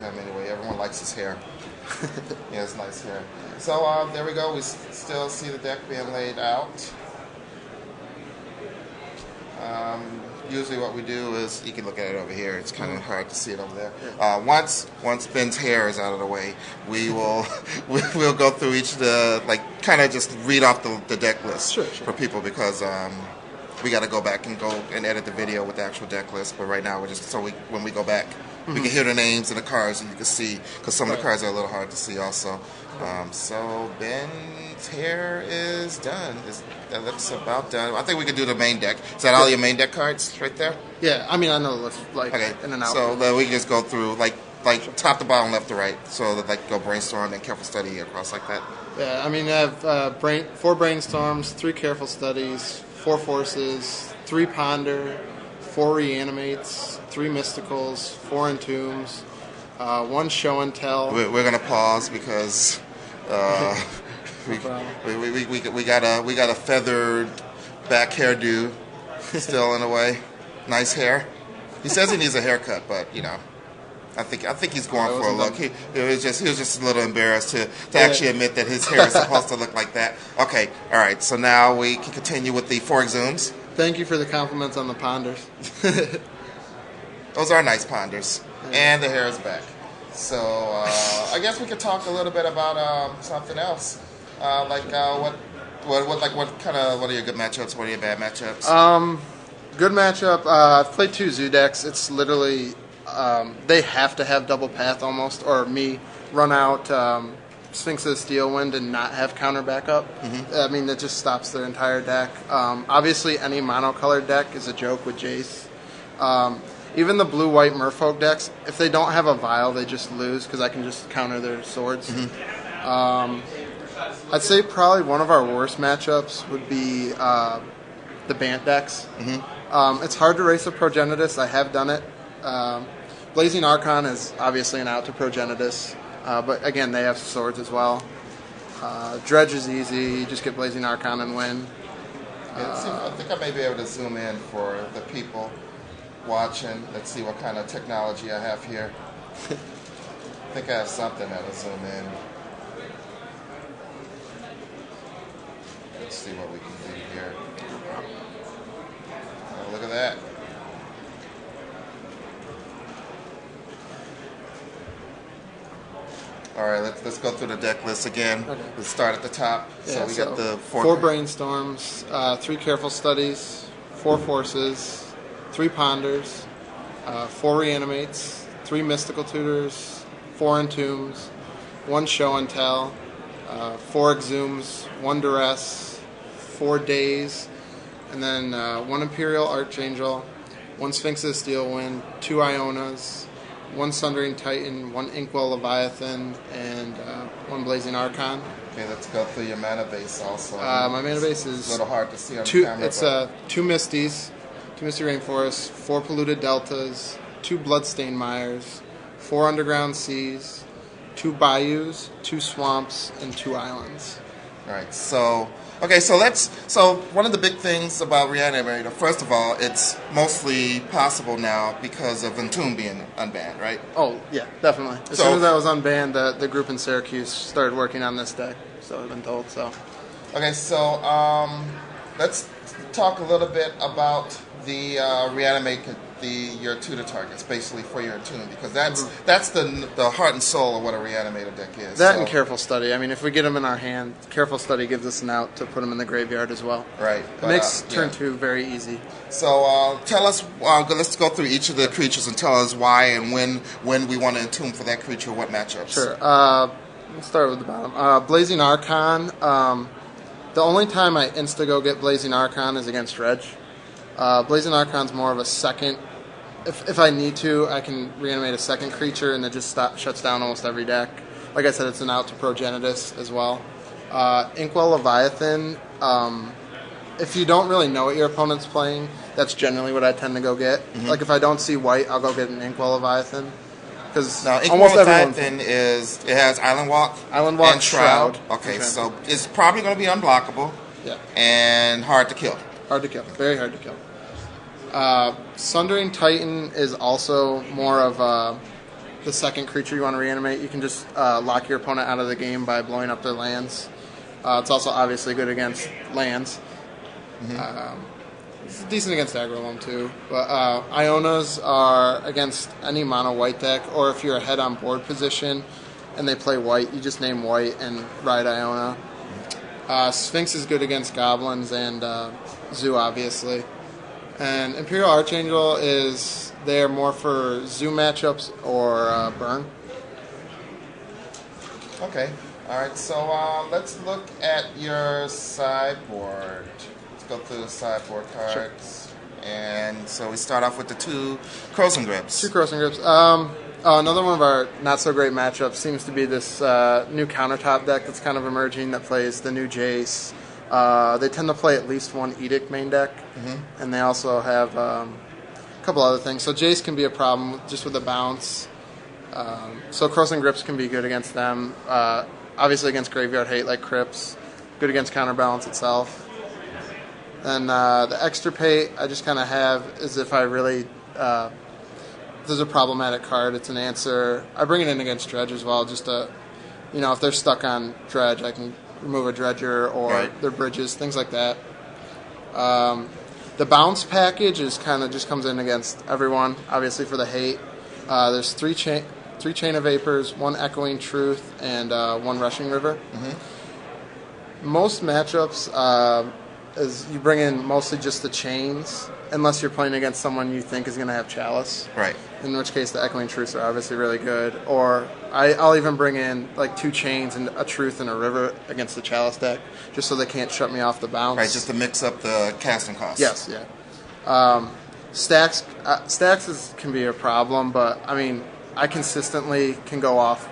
Anyway, everyone likes his hair. He has nice hair. So there we go. We still see the deck being laid out. Usually what we do is, you can look at it over here. It's kind of hard to see it over there. Once Ben's hair is out of the way, we will we'll go through each of the, like, kind of just read off the deck list for people, because we got to go back and edit the video with the actual deck list. But right now we're just when we go back, we can hear the names and the cards, and you can see, because some of the cards are a little hard to see also. So Ben's hair is done. That looks about done. I think we could do the main deck. Is that all your main deck cards right there? Yeah, I mean, I know the list, like, in and out. So we can just go through, like top to bottom, left to right. So that, like, go brainstorm and careful study across like that. Yeah, I mean, I have 4 brainstorms, 3 careful studies, 4 forces, 3 ponder, 4 reanimates, 3 mysticals, 4 entombs, 1 show and tell. We're gonna pause because we got a feathered back hairdo still in a way. Nice hair. He says he needs a haircut, but you know, I think he's going for a look. He was just a little embarrassed to actually admit that his hair is supposed to look like that. Okay, all right. So now we can continue with the 4 exhumes. Thank you for the compliments on the ponders. Those are nice ponders, and the hair is back. So I guess we could talk a little bit about something else, what are your good matchups? What are your bad matchups? Good matchup. I've played 2 zoo decks. It's literally they have to have double path almost, or me run out Sphinx of the Steel Wind and not have counter backup. I mean, that just stops their entire deck. Obviously, any monocolored deck is a joke with Jace. Even the blue-white Merfolk decks, if they don't have a Vial, they just lose because I can just counter their swords. I'd say probably one of our worst matchups would be the Bant decks. It's hard to race a Progenitus. I have done it. Blazing Archon is obviously an out to Progenitus, but again, they have swords as well. Dredge is easy. You just get Blazing Archon and win. I think I may be able to zoom in for the people watching. Let's see what kind of technology I have here. I think I have something that'll zoom in. Let's see what we can do here. Oh, look at that. All right, let's go through the deck list again. Okay. Let's start at the top. Yeah, so we got the 4 brainstorms, 3 careful studies, 4 forces, 3 ponders, 4 reanimates, 3 mystical tutors, 4 entombs, 1 show and tell, 4 exhumes, 1 duress, 4 days, and then 1 imperial archangel, 1 Sphinx of the Steel Wind, 2 Ionas, 1 Sundering Titan, 1 Inkwell Leviathan, and 1 Blazing Archon. Okay, let's go through your mana base also. My mana base is a little hard to see on the camera. It's 2 Misties, 2 Misty Rainforests, 4 Polluted Deltas, 2 Bloodstained Mires, 4 Underground Seas, 2 Bayous, 2 Swamps, and 2 Islands. All right, so one of the big things about Reanimator, first of all, it's mostly possible now because of Entomb being unbanned, right? Oh, yeah, definitely. As soon as that was unbanned, the group in Syracuse started working on this deck, so I've been told. So, okay, so let's talk a little bit about the Reanimate your tutor targets, basically, for your Entomb, because that's the heart and soul of what a Reanimator deck is. That and careful study. I mean, if we get them in our hand, careful study gives us an out to put them in the graveyard as well. Right. It makes turn 2 very easy. So tell us, let's go through each of the creatures and tell us why and when we want to Entomb for that creature, what matchups. Sure. Let's start with the bottom. Blazing Archon. The only time I insta-go get Blazing Archon is against Dredge. Blazing Archon's more of a second. If I need to, I can reanimate a second creature, and it just shuts down almost every deck. Like I said, it's an out to Progenitus as well. Inkwell Leviathan, if you don't really know what your opponent's playing, that's generally what I tend to go get. Like, if I don't see white, I'll go get an Inkwell Leviathan. Because almost Leviathan it has Island Walk, and Shroud. Okay, so it's probably going to be unblockable. Yeah. And hard to kill. Hard to kill. Very hard to kill. Sundering Titan is also more of a the second creature you want to reanimate, you can just lock your opponent out of the game by blowing up their lands. It's also obviously good against lands. It's decent against aggro loam too. But Ionas are against any mono white deck, or if you're ahead on board position and they play white, you just name white and ride Iona. Sphinx is good against goblins and Zoo, obviously. And Imperial Archangel is there more for Zoo matchups or burn. Okay. All right. So let's look at your sideboard. Let's go through the sideboard cards. Sure. And so we start off with the 2 Crows and Grips. 2 Crows and Grips. Another one of our not-so-great matchups seems to be this new countertop deck that's kind of emerging that plays the new Jace. They tend to play at least one Edict main deck, and they also have a couple other things. So Jace can be a problem just with the bounce. So Crows and Grips can be good against them. Obviously against Graveyard Hate like Crypts. Good against Counterbalance itself. And the Extirpate I just kind of have as if I really... if there's a problematic card, it's an answer. I bring it in against Dredge as well, just to, if they're stuck on Dredge, I can remove a Dredger or their bridges, things like that. The bounce package is kind of just comes in against everyone, obviously for the hate. There's three chain of vapors, 1 echoing truth, and 1 rushing river. Most matchups is you bring in mostly just the chains, unless you're playing against someone you think is going to have Chalice. Right. In which case the echoing truths are obviously really good. Or I'll even bring in like 2 chains and a truth and a river against the Chalice deck, just so they can't shut me off the bounce. Right, just to mix up the casting costs. Yes, yeah. Stacks can be a problem, but I mean, I consistently can go off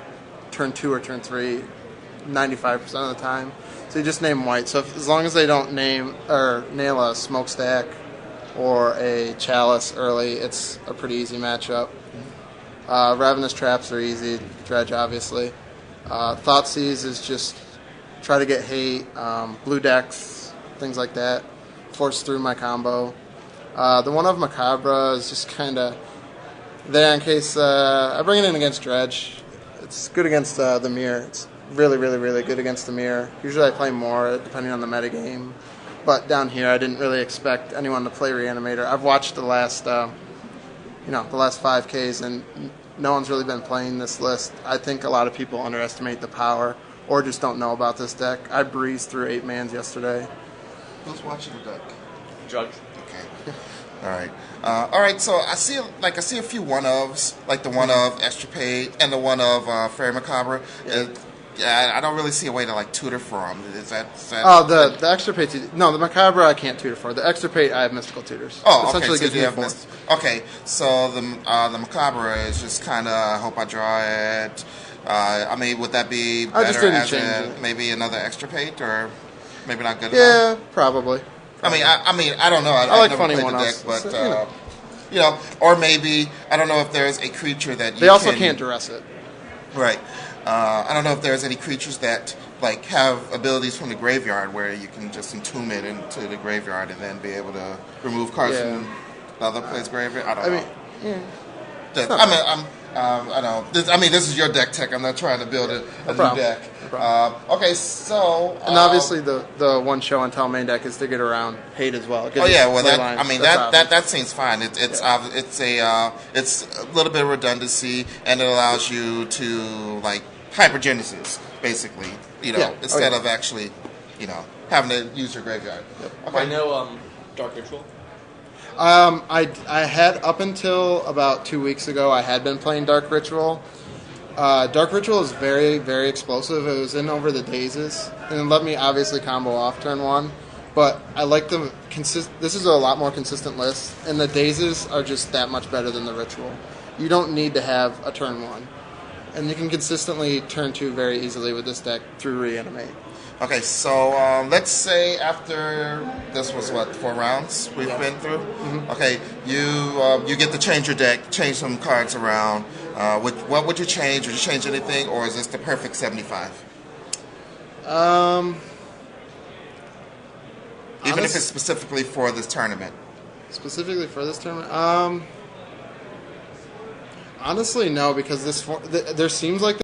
turn 2 or turn 3 95% of the time. So you just name white. So as long as they don't nail a smokestack or a Chalice early, it's a pretty easy matchup. Ravenous Traps are easy. Dredge, obviously. Thoughtseize is just try to get hate. Blue decks, things like that. Force through my combo. The one of Macabre is just kind of there in case I bring it in against Dredge. It's good against the Mirror. It's really, really, really good against the Mirror. Usually I play more depending on the metagame. But down here, I didn't really expect anyone to play Reanimator. I've watched the last 5Ks, and no one's really been playing this list. I think a lot of people underestimate the power, or just don't know about this deck. I breezed through 8 mans yesterday. Who's watching the deck? Judge. Okay. All right. So I see a few one-ofs, like the one of Extirpate and the one of Fairy Macabre. Yeah, I don't really see a way to tutor for them. Is that Oh, the Extirpate. No, the Macabre I can't tutor for. The Extirpate I have mystical tutors. Oh, okay. Essentially So gives you me have 4. Okay, so the Macabre is just kind of I hope I draw it. I mean, would that be I just better didn't as change it. maybe another Extirpate, or maybe not good enough? Yeah, probably. I mean, I don't know. I like never funny played the deck, one-offs. but or maybe I don't know if there's a creature that They also can't duress it. Right. I don't know if there's any creatures that have abilities from the graveyard where you can just entomb it into the graveyard and then be able to remove cards from the other player's graveyard. I don't know. I know. This is your deck tech. I'm not trying to build a new deck. Okay, so And obviously the one show and tell main deck is to get around hate as well. That seems fine. It's a little bit of redundancy, and it allows you to hypergenesis basically. Instead of actually, having to use your graveyard. Yep. Okay. I know Dark Ritual. I had up until about 2 weeks ago. I had been playing Dark Ritual. Dark Ritual is very, very explosive. It was in over the dazes, and it let me obviously combo off turn 1. But I like the This is a lot more consistent list, and the dazes are just that much better than the Ritual. You don't need to have a turn 1, and you can consistently turn 2 very easily with this deck through Reanimate. Okay, so let's say after this was 4 rounds we've been through. Mm-hmm. Okay, you get to change your deck, change some cards around. What would you change? Would you change anything, or is this the perfect 75? Even if it's specifically for this tournament. Specifically for this tournament, Honestly, no, because there seems like